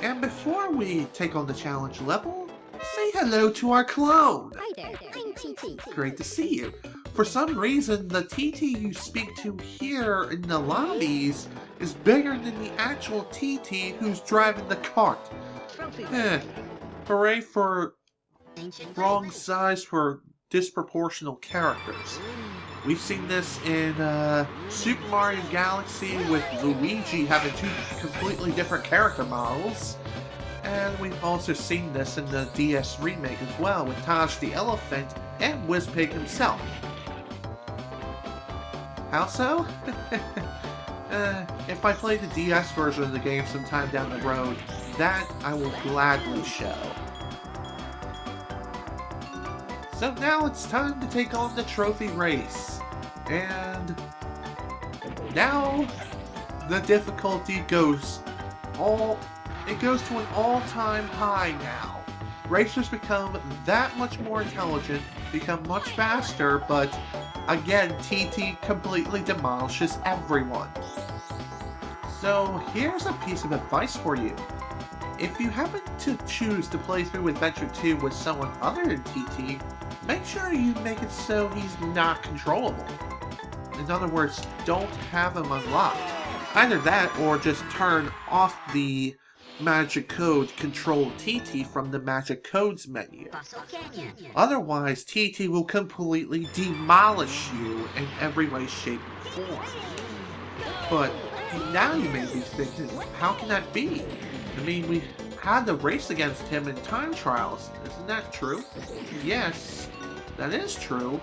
And before we take on the challenge level, say hello to our clone. Hi there, I'm TT. Great to see you. For some reason, the TT you speak to here in the lobbies is bigger than the actual TT who's driving the cart. Hooray for wrong size for disproportional characters. We've seen this in Super Mario Galaxy with Luigi having two completely different character models. And we've also seen this in the DS remake as well with Taj the Elephant and Wizpig himself. How so? If I play the DS version of the game sometime down the road, that I will gladly show. So now it's time to take on the trophy race. And now the difficulty goes to an all-time high now. Racers become that much more intelligent, become much faster, but again, TT completely demolishes everyone. So here's a piece of advice for you. If you happen to choose to play through Adventure 2 with someone other than TT, make sure you make it so he's not controllable. In other words, don't have him unlocked. Either that or just turn off the Magic Code Control TT from the Magic Codes menu. Otherwise, TT will completely demolish you in every way, shape, or form. But now you may be thinking, how can that be? I mean, we had the race against him in time trials. Isn't that true? Yes, that is true.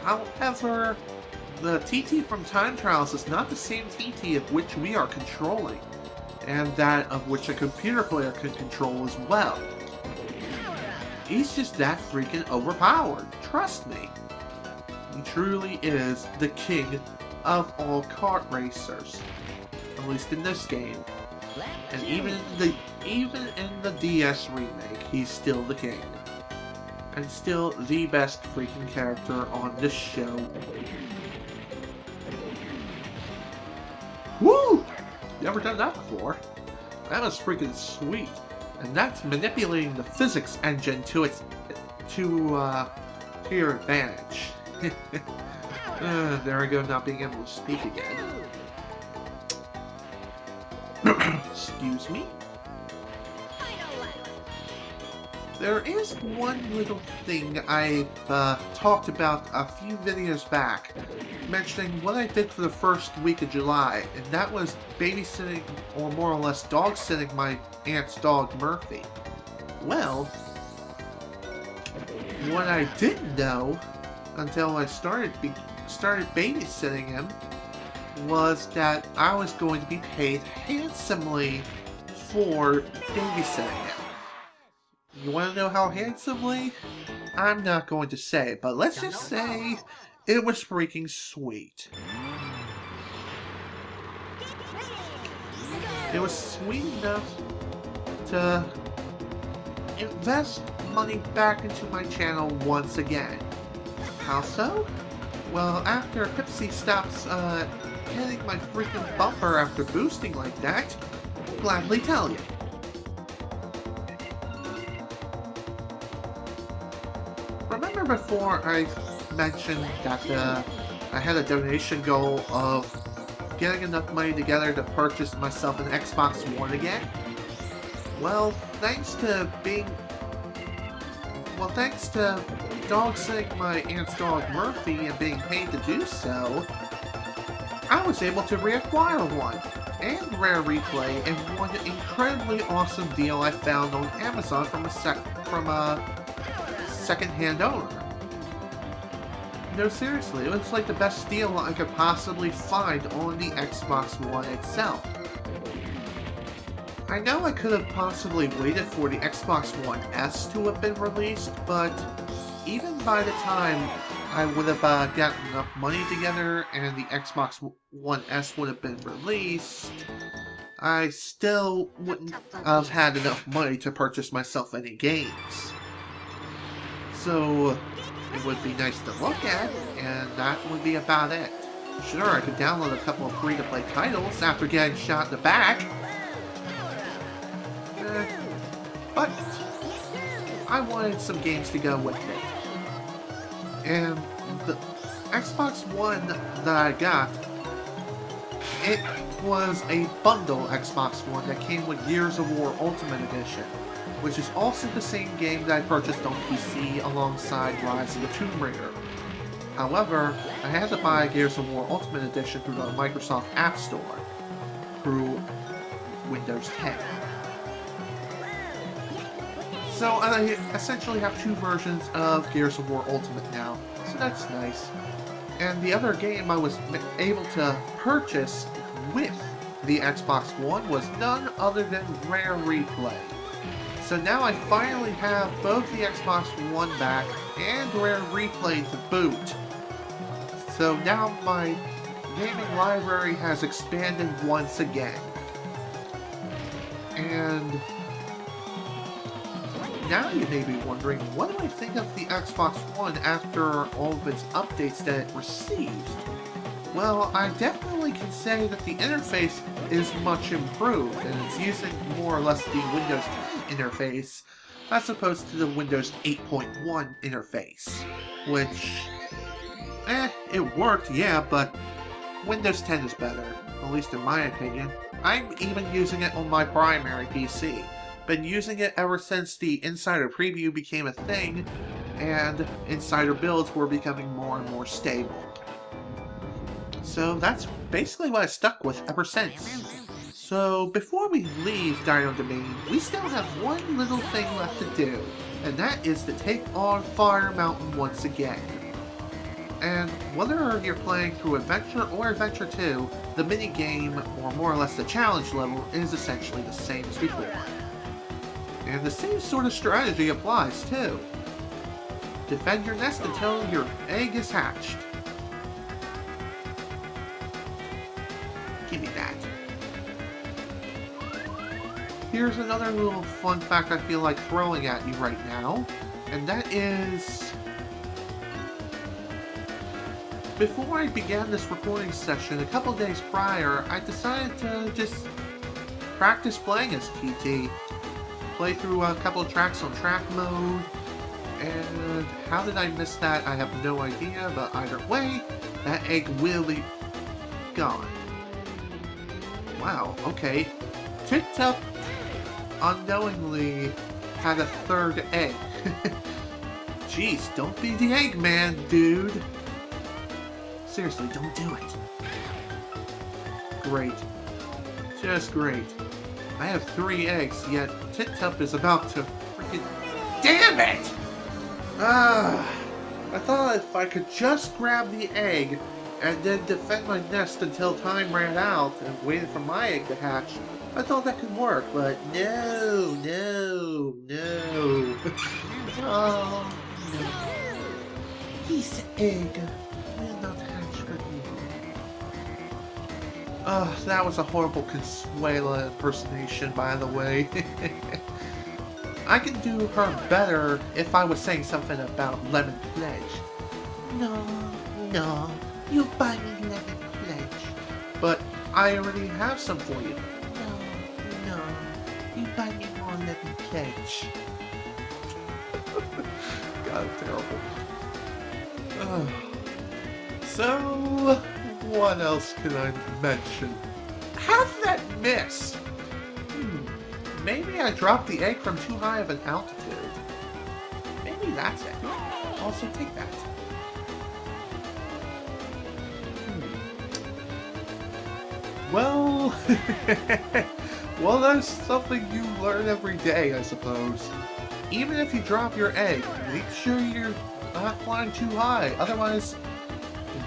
However, the TT from time trials is not the same TT of which we are controlling, and that of which a computer player can control as well. He's just that freaking overpowered, trust me. He truly is the king of all kart racers, at least in this game. And even in the DS remake, he's still the king. And still the best freaking character on this show. Woo! Never done that before. That was freaking sweet. And that's manipulating the physics engine to your advantage. There I go, not being able to speak again. Excuse me. There is one little thing I've talked about a few videos back, mentioning what I did for the first week of July, and that was babysitting, or more or less dog-sitting my aunt's dog, Murphy. Well, what I didn't know until I started babysitting him was that I was going to be paid handsomely for babysitting him. You want to know how handsomely? I'm not going to say, but let's just say it was freaking sweet. It was sweet enough to invest money back into my channel once again. How so? Well, after Pepsi stops hitting my freaking bumper after boosting like that, I'll gladly tell you. Remember before I mentioned that I had a donation goal of getting enough money together to purchase myself an Xbox One again? Well, thanks to dog-sitting my aunt's dog Murphy and being paid to do so, I was able to reacquire one, and rare replay, in one incredibly awesome deal I found on Amazon from a second-hand owner. No, seriously, it was like the best deal I could possibly find on the Xbox One itself. I know I could have possibly waited for the Xbox One S to have been released, but even by the time I would have gotten enough money together and the Xbox One S would have been released, I still wouldn't have had enough money to purchase myself any games. So it would be nice to look at, and that would be about it. Sure, I could download a couple of free-to-play titles after getting shot in the back. But I wanted some games to go with it. And the Xbox One that I got, it was a bundle Xbox One that came with Gears of War Ultimate Edition, which is also the same game that I purchased on PC alongside Rise of the Tomb Raider. However, I had to buy Gears of War Ultimate Edition through the Microsoft App Store through Windows 10. So I essentially have two versions of Gears of War Ultimate now, so that's nice. And the other game I was able to purchase with the Xbox One was none other than Rare Replay. So now I finally have both the Xbox One back and Rare Replay to boot. So now my gaming library has expanded once again. And now you may be wondering, what do I think of the Xbox One after all of its updates that it received? Well, I definitely can say that the interface is much improved, and it's using more or less the Windows 10 interface as opposed to the Windows 8.1 interface, which, it worked, yeah, but Windows 10 is better, at least in my opinion. I'm even using it on my primary PC. Been using it ever since the Insider Preview became a thing, and Insider builds were becoming more and more stable. So that's basically what I stuck with ever since. So before we leave Dino Domain, we still have one little thing left to do, and that is to take on Fire Mountain once again. And whether you're playing through Adventure or Adventure 2, the minigame, or more or less the challenge level, is essentially the same as before. And the same sort of strategy applies too. Defend your nest until your egg is hatched. Give me that. Here's another little fun fact I feel like throwing at you right now, and that is, before I began this recording session a couple days prior, I decided to just practice playing as TT. Play through a couple of tracks on track mode, and how did I miss that? I have no idea, but either way, that egg will be gone. Wow, okay. TikTok unknowingly had a third egg. Jeez, don't be the Eggman, dude. Seriously, don't do it. Great. Just great. I have 3 eggs, yet TikTok is about to freaking... Damn it! I thought if I could just grab the egg and then defend my nest until time ran out and waited for my egg to hatch, I thought that could work, but no. Oh, no. This egg will not hatch for me. That was a horrible Consuela impersonation, by the way. I can do her better if I was saying something about Lemon Pledge. No, you buy me Lemon Pledge. But I already have some for you. No, you buy me more Lemon Pledge. God, I'm terrible. So, what else can I mention? How did that miss? Maybe I dropped the egg from too high of an altitude. Maybe that's it. Also take that. Well, well, that's something you learn every day, I suppose. Even if you drop your egg, make sure you're not flying too high. Otherwise,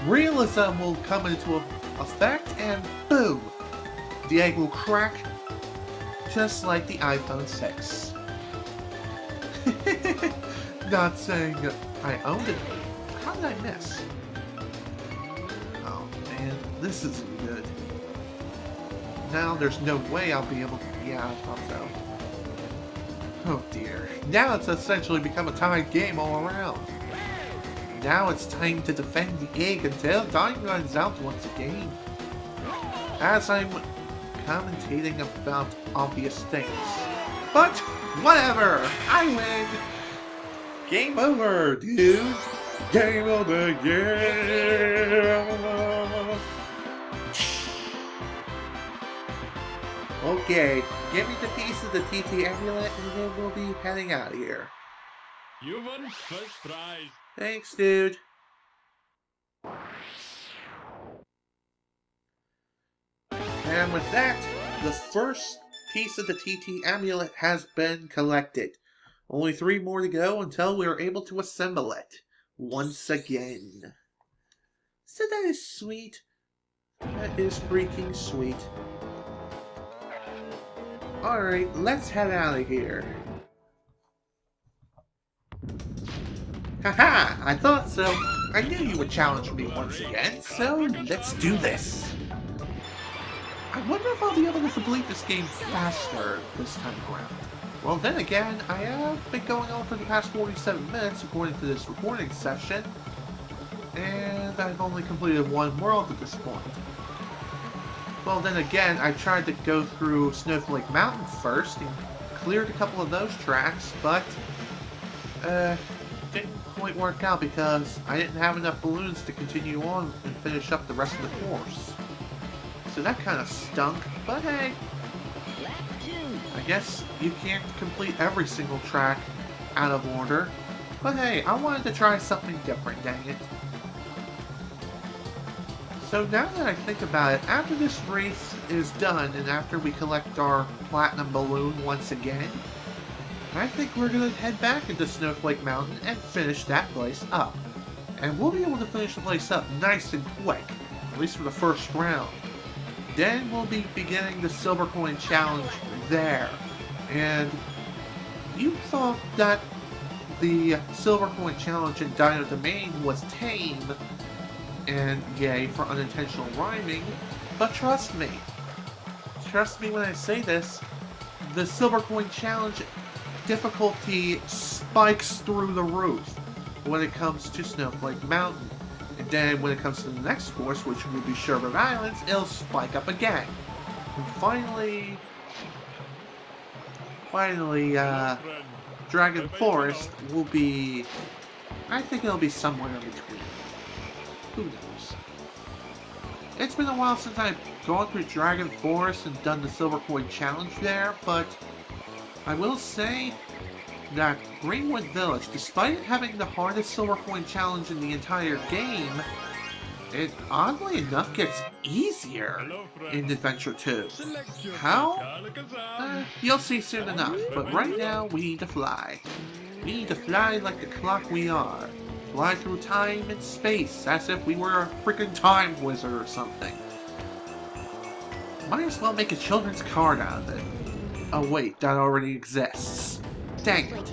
realism will come into effect and boom! The egg will crack just like the iPhone 6. Not saying I owned it. How did I miss? Oh man, this isn't good. Now there's no way I'll be able to... Yeah, I thought so. Oh dear. Now it's essentially become a tied game all around. Now it's time to defend the egg until time runs out once again. As I'm commentating about obvious things. But whatever, I win. Game over, dude. Game over, yeah. Okay, give me the piece of the TT amulet and then we'll be heading out of here. You won first prize. Thanks, dude. And with that, the first piece of the TT amulet has been collected. Only 3 more to go until we are able to assemble it once again. So that is sweet. That is freaking sweet. Alright, let's head out of here. Haha, I thought so. I knew you would challenge me once again, so let's do this. I wonder if I'll be able to complete this game faster this time around. Well, then again, I have been going on for the past 47 minutes according to this recording session, and I've only completed 1 world at this point. Well, then again, I tried to go through Snowflake Mountain first and cleared a couple of those tracks, but didn't quite work out because I didn't have enough balloons to continue on and finish up the rest of the course. So that kind of stunk, but hey, I guess you can't complete every single track out of order. But hey, I wanted to try something different, dang it. So now that I think about it, after this race is done and after we collect our platinum balloon once again, I think we're going to head back into Snowflake Mountain and finish that place up. And we'll be able to finish the place up nice and quick, at least for the first round. Then we'll be beginning the Silver Coin Challenge there. And you thought that the Silver Coin Challenge in Dino Domain was tame, and yay for unintentional rhyming, but trust me when I say this, the Silver Coin Challenge difficulty spikes through the roof when it comes to Snowflake Mountain. And then when it comes to the next course, which will be Sherbet Islands, it'll spike up again. And finally, Dragon Forest will be, I think it'll be somewhere in between. Who knows? It's been a while since I've gone through Dragon Forest and done the Silver Coin Challenge there, but I will say that Greenwood Village, despite it having the hardest Silver Coin Challenge in the entire game, it oddly enough gets easier in Adventure 2. How? You'll see soon enough, but right now we need to fly. We need to fly like the clock we are. Fly through time and space as if we were a freaking time wizard or something. Might as well make a children's card out of it. Oh wait, that already exists. Dang it.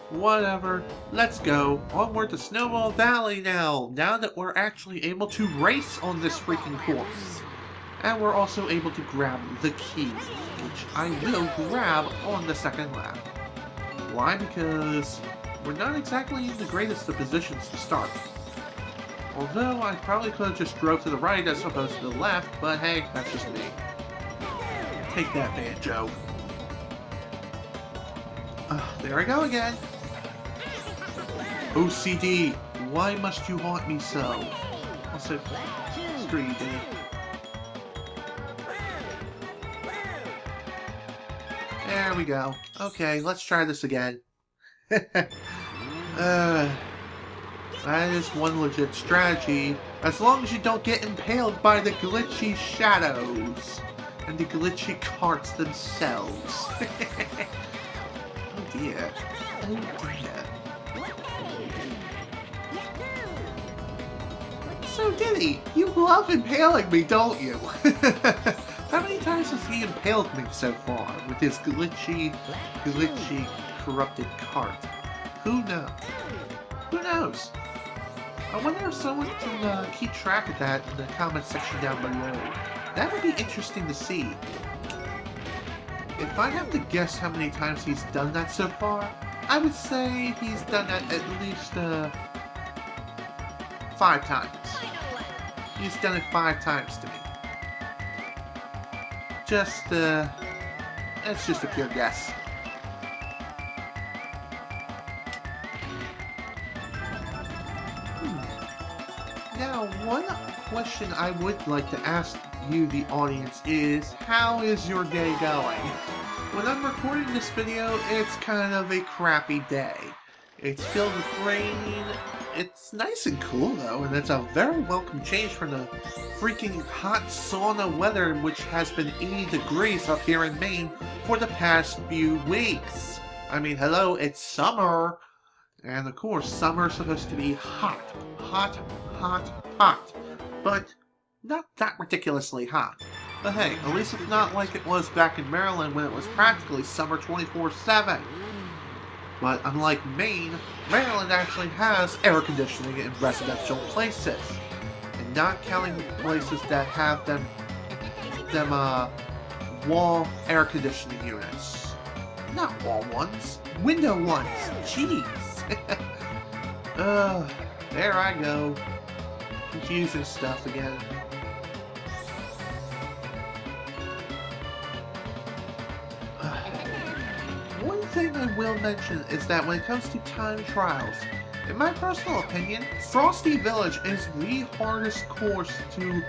Whatever. Let's go. Onward to Snowball Valley now that we're actually able to race on this freaking course. And we're also able to grab the key, which I will grab on the second lap. Why? Because we're not exactly in the greatest of positions to start. Although I probably could have just drove to the right as opposed to the left, but hey, that's just me. Take that, Banjo. There I go again. OCD, why must you haunt me so? Also, screw you, Diddy. There we go. Okay, let's try this again. That is one legit strategy, as long as you don't get impaled by the glitchy shadows and the glitchy carts themselves. Oh dear. Oh dear. So Diddy, you love impaling me, don't you? How many times has he impaled me so far with his glitchy, corrupted cart? Who knows? Who knows? I wonder if someone can keep track of that in the comment section down below. That would be interesting to see. If I have to guess how many times he's done that so far, I would say he's done that at least 5 times. He's done it 5 times to me. Just That's just a pure guess. Now, one question I would like to ask you, the audience, is how is your day going? When I'm recording this video, it's kind of a crappy day. It's filled with rain. It's nice and cool though, and it's a very welcome change from the freaking hot sauna weather which has been 80 degrees up here in Maine for the past few weeks. I mean, hello, it's summer. And of course, summer's supposed to be hot. Hot, hot, hot. But not that ridiculously hot. But hey, at least it's not like it was back in Maryland when it was practically summer 24/7. But unlike Maine, Maryland actually has air conditioning in residential places. And not counting places that have them wall air conditioning units. Not wall ones, window ones. Jeez. There I go. Confusing stuff again. One thing I will mention is that when it comes to time trials, in my personal opinion, Frosty Village is the hardest course to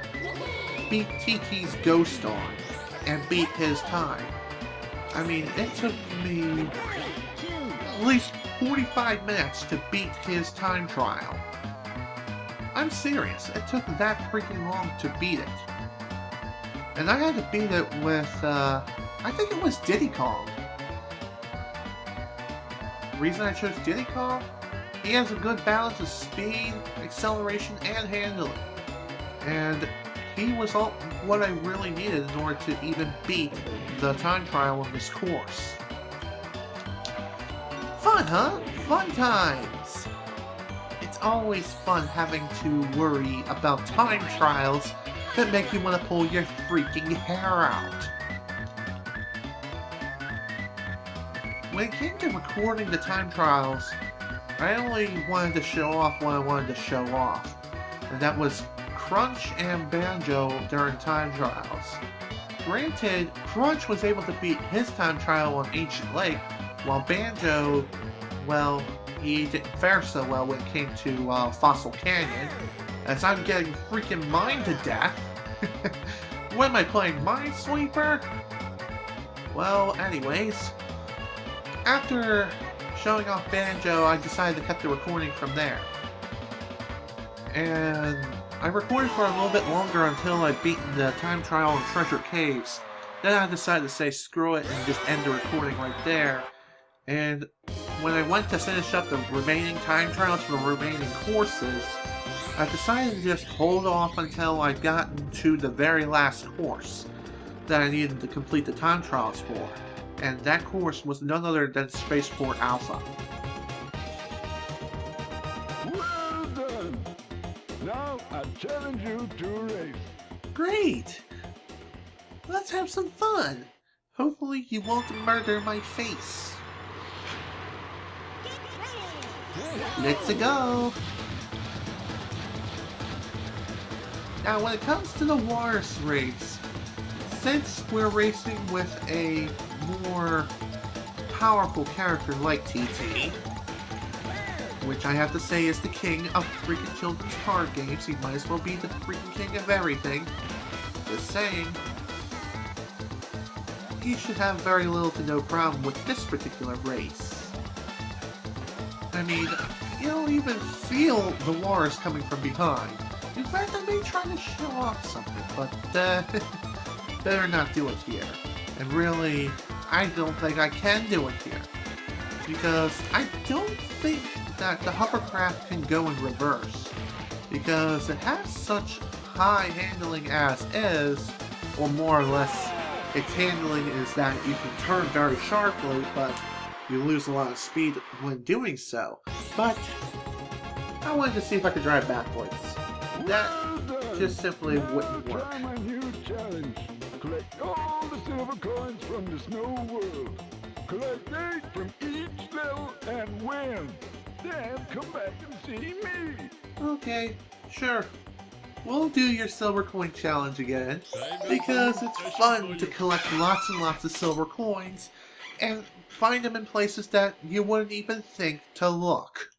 beat TT's Ghost on and beat his time. I mean, it took me at least 45 minutes to beat his time trial. I'm serious, it took that freaking long to beat it. And I had to beat it with, I think it was Diddy Kong. The reason I chose Diddy Kong? He has a good balance of speed, acceleration, and handling. And he was all what I really needed in order to even beat the time trial of this course. Fun, huh? Fun times! It's always fun having to worry about time trials that make you want to pull your freaking hair out. When it came to recording the time trials, I only wanted to show off what I wanted to show off, and that was Crunch and Banjo during time trials. Granted, Crunch was able to beat his time trial on Ancient Lake, while Banjo, well, he didn't fare so well when it came to Fossil Canyon, as I'm getting freaking mined to death. What am I playing, Minesweeper? Well, anyways, after showing off Banjo, I decided to cut the recording from there. And I recorded for a little bit longer until I'd beaten the time trial in Treasure Caves. Then I decided to say screw it and just end the recording right there. And when I went to finish up the remaining time trials for the remaining courses, I decided to just hold off until I'd gotten to the very last course that I needed to complete the time trials for. And that course was none other than Spaceport Alpha. Well done! Now I challenge you to a race. Great! Let's have some fun! Hopefully you won't murder my face. Let's go! Now when it comes to the Walrus race, since we're racing with a more powerful character like TT, which I have to say is the king of freaking children's card games, he might as well be the freaking king of everything. Just saying. He should have very little to no problem with this particular race. I mean, you don't even feel the Walrus coming from behind. In fact, I may try to show off something, but better not do it here. And really, I don't think I can do it here. Because I don't think that the hovercraft can go in reverse. Because it has such high handling as is, or more or less, its handling is that you can turn very sharply, but you lose a lot of speed when doing so. But I wanted to see if I could drive backwards. That just simply wouldn't work. Try my new challenge. Collect all the silver coins from the snow world. Collect 8 from each level and win. Then come back and see me. Okay, sure. we'll do your silver coin challenge again, I will because do it's special fun for to you. collect lots and lots of silver coins and find them in places that you wouldn't even think to look.